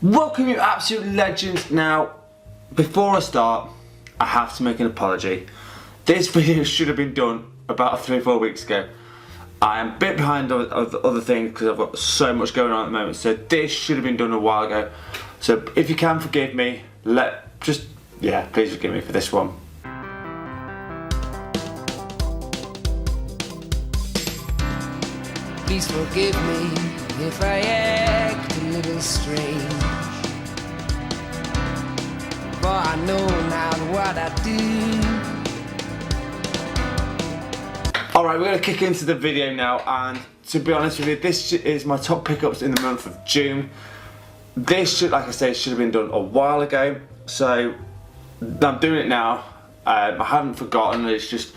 Welcome, you absolute legends. Now, before I start, I have to make an apology. This video should have been done about 3 or 4 weeks ago. I am a bit behind on other things because I've got so much going on at the moment, so this should have been done a while ago. So if you can forgive me, please forgive me for this one. Please forgive me if I act a little strange, for I know now what I do. Alright, we're going to kick into the video now, and to be honest with you, this is my top pickups in the month of June. This should, like I say, should have been done a while ago, so I'm doing it now. I haven't forgotten, it's just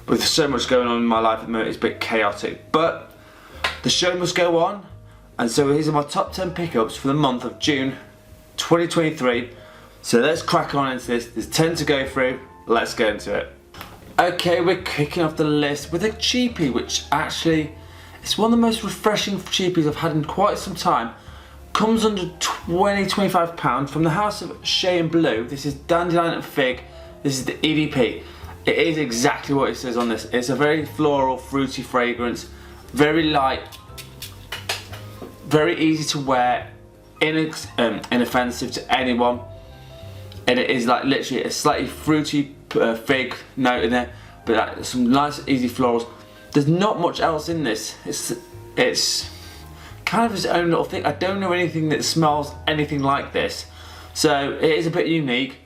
with so much going on in my life at the moment, it's a bit chaotic, but the show must go on, and so these are my top 10 pickups for the month of June 2023. So let's crack on into this. There's 10 to go through, let's get into it. Okay, we're kicking off the list with a cheapie, which actually it's one of the most refreshing cheapies I've had in quite some time. Comes under £20–25 from the house of Shay and Blue. This is Dandelion Fig. This is the EDP. It is exactly what it says on this. It's a very floral, fruity fragrance, very light, very easy to wear, inoffensive to anyone, and it is like literally a slightly fruity fig note in there, but some nice easy florals. There's not much else in this. It's kind of its own little thing. I don't know anything that smells anything like this, so it is a bit unique.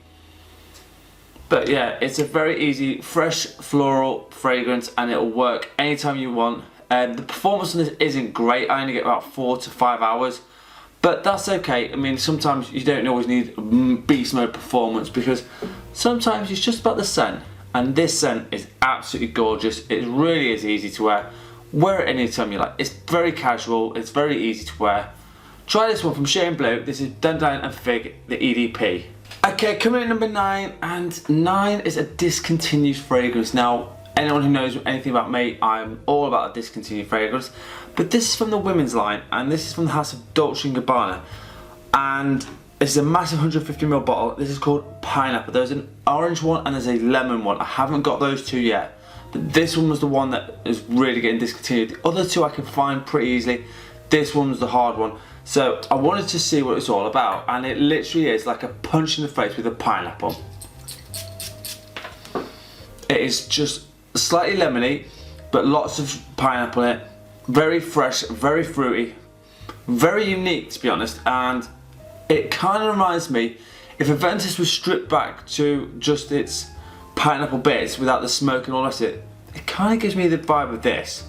But yeah, it's a very easy, fresh floral fragrance, and it'll work anytime you want. The performance on this isn't great. I only get about 4 to 5 hours, but that's okay. I mean, sometimes you don't always need beast mode performance, because sometimes it's just about the scent, and this scent is absolutely gorgeous. It really is easy to wear. Wear it anytime you like. It's very casual, it's very easy to wear. Try this one from Shay and Blue. This is Dandelion and Fig, the EDP. Okay, coming in at number 9, and 9 is a discontinued fragrance. Now, anyone who knows anything about me, I'm all about a discontinued fragrance. But this is from the women's line, and this is from the house of Dolce and Gabbana. And this is a massive 150ml bottle. This is called Pineapple. There's an orange one and there's a lemon one. I haven't got those two yet, but this one was the one that is really getting discontinued. The other two I can find pretty easily. This one's the hard one. So I wanted to see what it's all about, and it literally is like a punch in the face with a pineapple. It is just slightly lemony, but lots of pineapple in it. Very fresh, very fruity, very unique to be honest, and it kind of reminds me, if Aventus was stripped back to just its pineapple bits without the smoke and all that shit, it kind of gives me the vibe of this.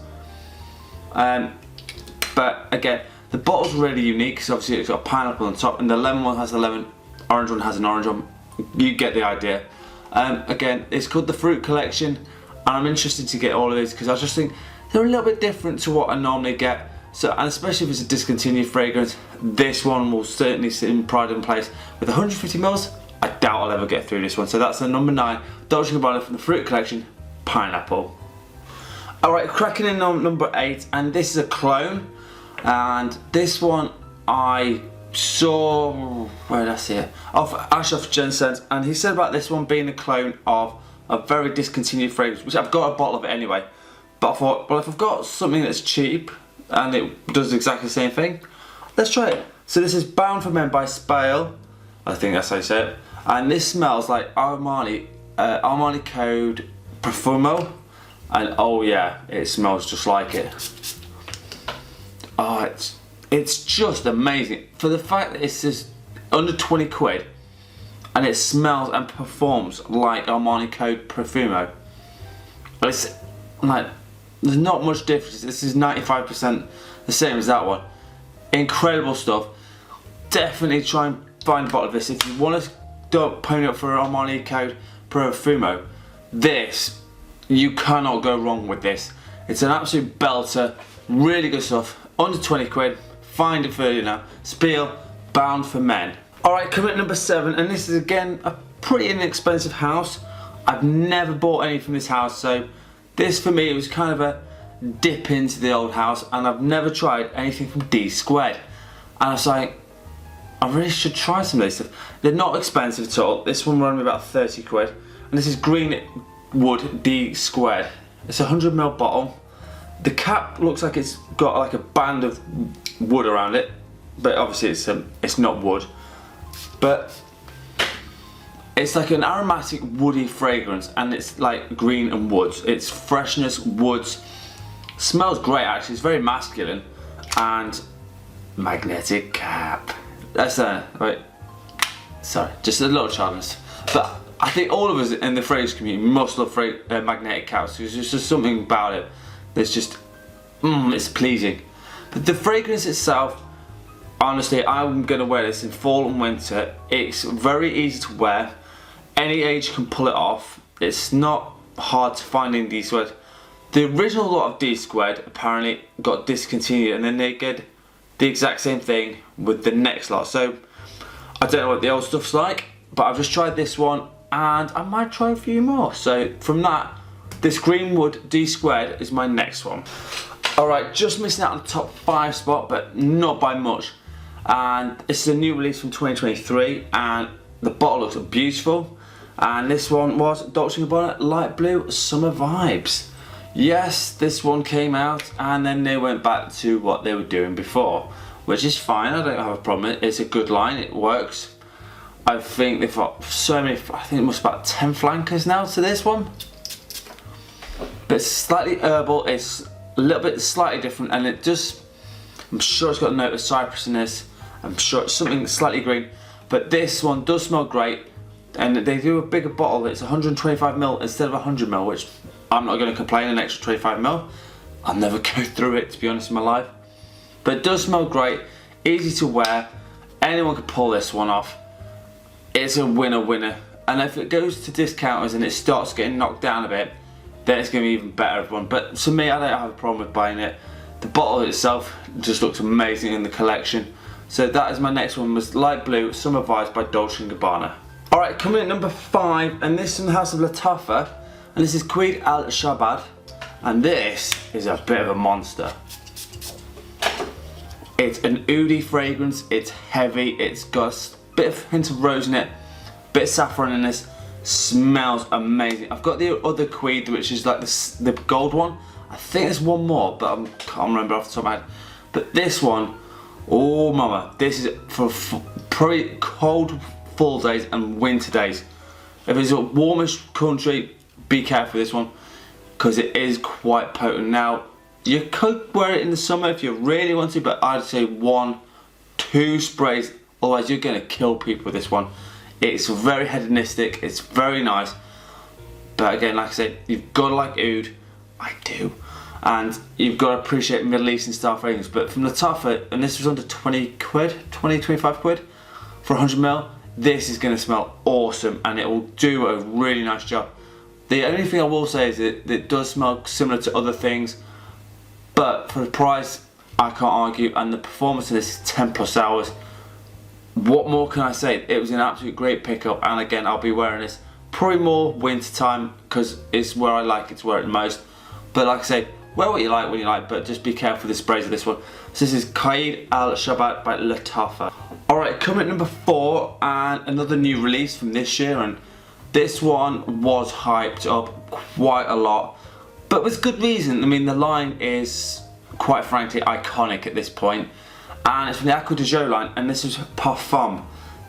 But again, the bottle's really unique because obviously it's got a pineapple on top, and the lemon one has a lemon, orange one has an orange one. You get the idea. Again, it's called the Fruit Collection, and I'm interested to get all of these because I just think they're a little bit different to what I normally get. So, and especially if it's a discontinued fragrance, this one will certainly sit in pride and place. With 150ml, I doubt I'll ever get through this one. So that's the number 9, Dolce & Gabbana from the Fruit Collection, Pineapple. Alright, cracking in on number 8, and this is a clone. And this one I saw, where did I see it? Off Ash of Jensen's, and he said about this one being a clone of a very discontinued fragrance, which I've got a bottle of it anyway. But I thought, well, if I've got something that's cheap and it does exactly the same thing, let's try it. So this is Bound For Men by Sapil, I think that's how you say it, and this smells like Armani, Armani Code Parfum, and oh yeah, it smells just like it. Oh, it's just amazing. For the fact that it's just under 20 quid and it smells and performs like Armani Code Profumo. It's like, there's not much difference. This is 95% the same as that one. Incredible stuff. Definitely try and find a bottle of this. If you want to pony up for Armani Code Profumo, this, you cannot go wrong with this. It's an absolute belter, really good stuff. Under 20 quid, find it for you now. Sapil Bound For Men. Alright, coming at number 7, and this is again a pretty inexpensive house. I've never bought any from this house, so this for me was kind of a dip into the old house, and I've never tried anything from Dsquared. And I was like, I really should try some of these stuff. They're not expensive at all. This one ran me about 30 quid. And this is Green Wood Dsquared. It's a 100ml bottle. The cap looks like it's got like a band of wood around it, but obviously it's not wood. But it's like an aromatic woody fragrance, and it's like green and woods. It's freshness, woods. Smells great actually. It's very masculine, and magnetic cap. That's right. Sorry, just a little challenge. But I think all of us in the fragrance community must love magnetic caps. There's just something about it that's just, it's pleasing. But the fragrance itself, honestly, I'm gonna wear this in fall and winter. It's very easy to wear. Any age can pull it off. It's not hard to find in Dsquared. The original lot of Dsquared apparently got discontinued, and then they did the exact same thing with the next lot. So I don't know what the old stuff's like, but I've just tried this one, and I might try a few more. So from that, this Greenwood Dsquared is my next one. Alright, just missing out on the top 5 spot, but not by much. And it's a new release from 2023, and the bottle looks beautiful. And this one was Dolce & Gabbana Light Blue Summer Vibes. Yes, this one came out, and then they went back to what they were doing before, which is fine. I don't have a problem. It's a good line. It works. I think they've got so many. I think it must be about 10 flankers now to this one. But it's slightly herbal. It's a little bit slightly different, and it just, I'm sure it's got a note of cypress in this. I'm sure it's something slightly green. But this one does smell great, and they do a bigger bottle. It's 125ml instead of 100ml, which I'm not going to complain. An extra 25ml. I'll never go through it, to be honest, in my life. But it does smell great, easy to wear. Anyone could pull this one off. It's a winner. And if it goes to discounters and it starts getting knocked down a bit, then it's going to be even better one. But to me, I don't have a problem with buying it. The bottle itself just looks amazing in the collection. So that is my next one, was Light Blue Summer Vibes by Dolce & Gabbana. Alright, coming at number 5, and this is from the house of Lattafa, and this is Qaeed Al Shabab, and this is a bit of a monster. It's an oudi fragrance, it's heavy, it's got a bit of hint of rose in it, bit of saffron in this, smells amazing. I've got the other Qaeed, which is like the gold one. I think there's one more, but I can't remember off the top of my head. But this one, oh mama, this is for probably cold fall days and winter days. If it's a warmish country, be careful with this one, because it is quite potent. Now, you could wear it in the summer if you really want to, but I'd say 1-2 sprays, otherwise you're going to kill people with this one. It's very hedonistic, it's very nice, but again, like I said, you've got to like oud. I do. And you've got to appreciate Middle Eastern style fragrance. But from Lattafa, and this was under 20 quid, 25 quid for 100ml, this is going to smell awesome, and it will do a really nice job. The only thing I will say is that it does smell similar to other things, but for the price, I can't argue, and the performance of this is 10 plus hours. What more can I say? It was an absolute great pickup, and again, I'll be wearing this probably more winter time, because it's where I like it to wear it the most. But like I say, wear what you like when you like, but just be careful with the sprays of this one. So this is Qaeed Al Shabab by Lattafa. Alright, coming at number 4, and another new release from this year, and this one was hyped up quite a lot, but with good reason. I mean, the line is quite frankly iconic at this point, and it's from the Aqua Dio line, and this is Parfum.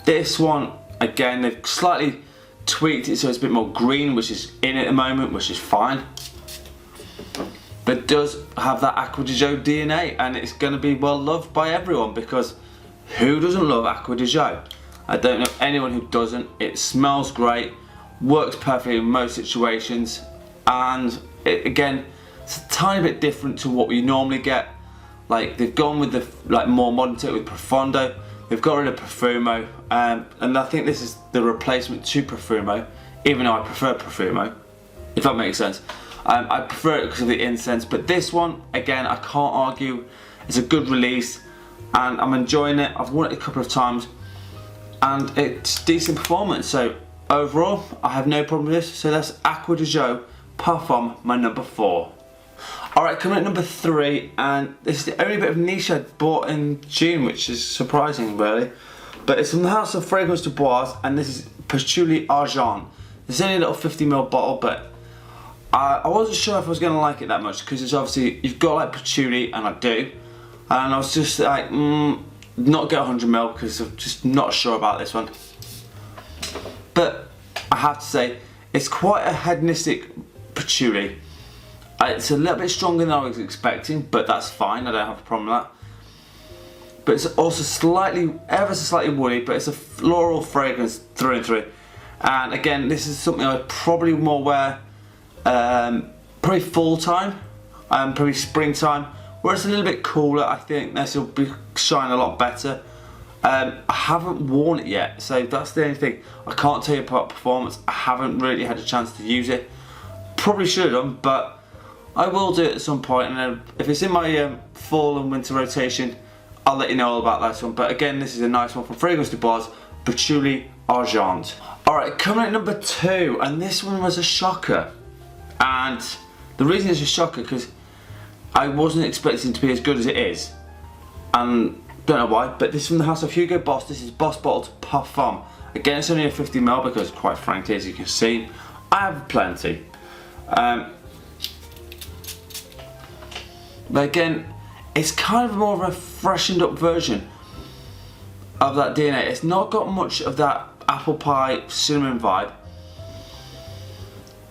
This one, again, they've slightly tweaked it so it's a bit more green, which is in at the moment, which is fine. But it does have that Aqua Dio DNA, and it's going to be well loved by everyone, because who doesn't love Aqua Dio? I don't know anyone who doesn't. It smells great, works perfectly in most situations, and again, it's a tiny bit different to what we normally get. Like, they've gone with the more modern take with Profondo. They've got rid of Profumo, and I think this is the replacement to Profumo, even though I prefer Profumo, if that makes sense. I prefer it because of the incense, but this one, again, I can't argue. It's a good release, and I'm enjoying it. I've worn it a couple of times, and it's decent performance. So overall, I have no problem with this. So that's Aqua Dio Perform, my number 4. Alright, coming at number 3, and this is the only bit of niche I bought in June, which is surprising really. But it's from the house of Fragrance du Bois, and this is Patchouli Argent. It's only a little 50ml bottle, but I wasn't sure if I was going to like it that much, because it's obviously, you've got like patchouli, and I do, and I was just like, not get 100ml, because I'm just not sure about this one. But I have to say, it's quite a hedonistic patchouli. It's a little bit stronger than I was expecting, but that's fine, I don't have a problem with that. But it's also slightly, ever so slightly woody, but it's a floral fragrance through and through. And again, this is something I'd probably more wear probably fall time, probably springtime, where it's a little bit cooler. I think this will shine a lot better. I haven't worn it yet, so that's the only thing. I can't tell you about performance. I haven't really had a chance to use it. Probably should have done, but I will do it at some point. And then if it's in my fall and winter rotation, I'll let you know all about that one. But again, this is a nice one from Fragrance du Bois, Patchouli Argent. Alright, coming at number 2, and this one was a shocker. And the reason it's a shocker, because I wasn't expecting it to be as good as it is. And don't know why, but this is from the house of Hugo Boss. This is Boss Bottled Parfum. Again, it's only a 50ml, because quite frankly, as you can see, I have plenty. But again, it's kind of more of a freshened up version of that DNA. It's not got much of that apple pie cinnamon vibe,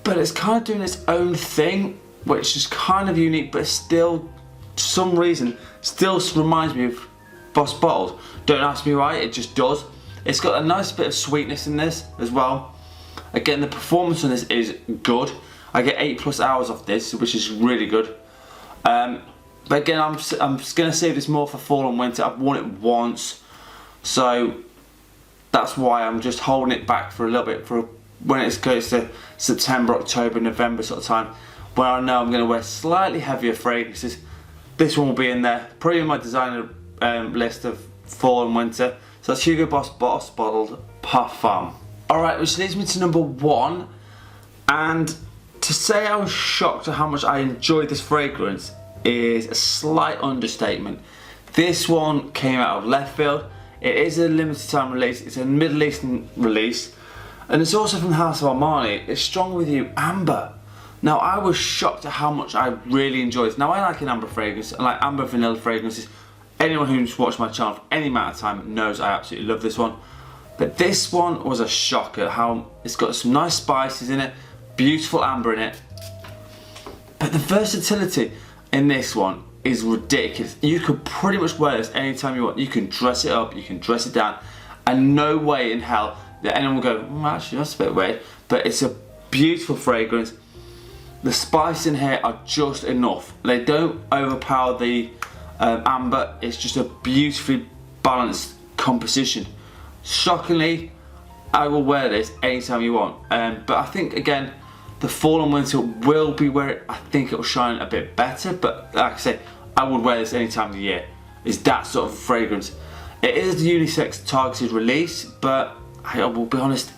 but it's kind of doing its own thing, which is kind of unique, but still, for some reason, still reminds me of Boss Bottled. Don't ask me why, it just does. It's got a nice bit of sweetness in this as well. Again, the performance on this is good. I get 8+ hours off this, which is really good. But again, I'm just going to save this more for fall and winter. I've worn it once, so that's why I'm just holding it back for a little bit for when it goes to September, October, November sort of time, when I know I'm going to wear slightly heavier fragrances. This one will be in there, probably in my designer list of fall and winter. So that's Hugo Boss Bottled Parfum. Alright, which leads me to number 1, and to say I was shocked at how much I enjoyed this fragrance is a slight understatement. This one came out of left field. It is a limited time release, it's a Middle Eastern release, and it's also from the house of Armani. It's Strong With You Amber. Now, I was shocked at how much I really enjoyed this. Now, I like an amber fragrance, I like amber vanilla fragrances. Anyone who's watched my channel for any amount of time knows I absolutely love this one. But this one was a shocker, how it's got some nice spices in it, beautiful amber in it. But the versatility in this one is ridiculous. You could pretty much wear this anytime you want. You can dress it up, you can dress it down, and no way in hell that anyone will go, actually that's a bit weird. But it's a beautiful fragrance. The spices in here are just enough. They don't overpower the amber. It's just a beautifully balanced composition. Shockingly, I will wear this anytime you want. But I think again, the fall and winter will be where I think it will shine a bit better. But like I say, I would wear this any time of the year. It's that sort of fragrance. It is a unisex targeted release, but I will be honest,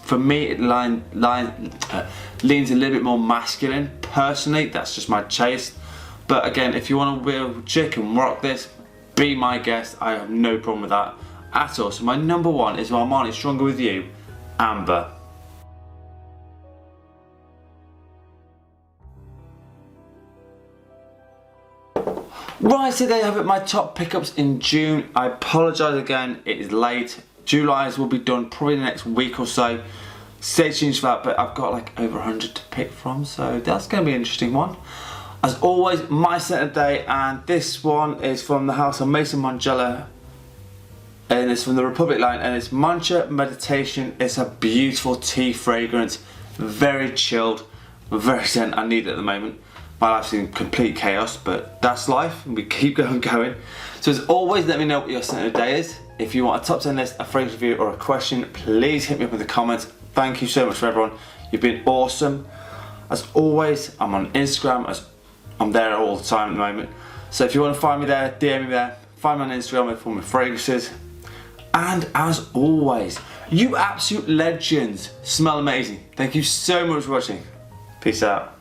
for me it leans a little bit more masculine. Personally, that's just my taste. But again, if you want to be a chick and rock this, be my guest. I have no problem with that at all. So my number 1 is Armani Stronger With You Amber. Right, so there you have it, my top pickups in June. I apologise again, it is late. July's will be done probably the next week or so. Stay tuned for that, but I've got like over 100 to pick from, so that's going to be an interesting one. As always, my scent of the day, and this one is from the house of Maison Margielia, and it's from the Republic line, and it's Mancha Meditation. It's a beautiful tea fragrance, very chilled, very scent. I need it at the moment. My life's in complete chaos, but that's life, and we keep going. So as always, let me know what your scent of the day is. If you want a top 10 list, a fragrance review, or a question, please hit me up in the comments. Thank you so much for everyone. You've been awesome. As always, I'm on Instagram. I'm there all the time at the moment. So if you want to find me there, DM me there. Find me on Instagram for my fragrances. And as always, you absolute legends smell amazing. Thank you so much for watching. Peace out.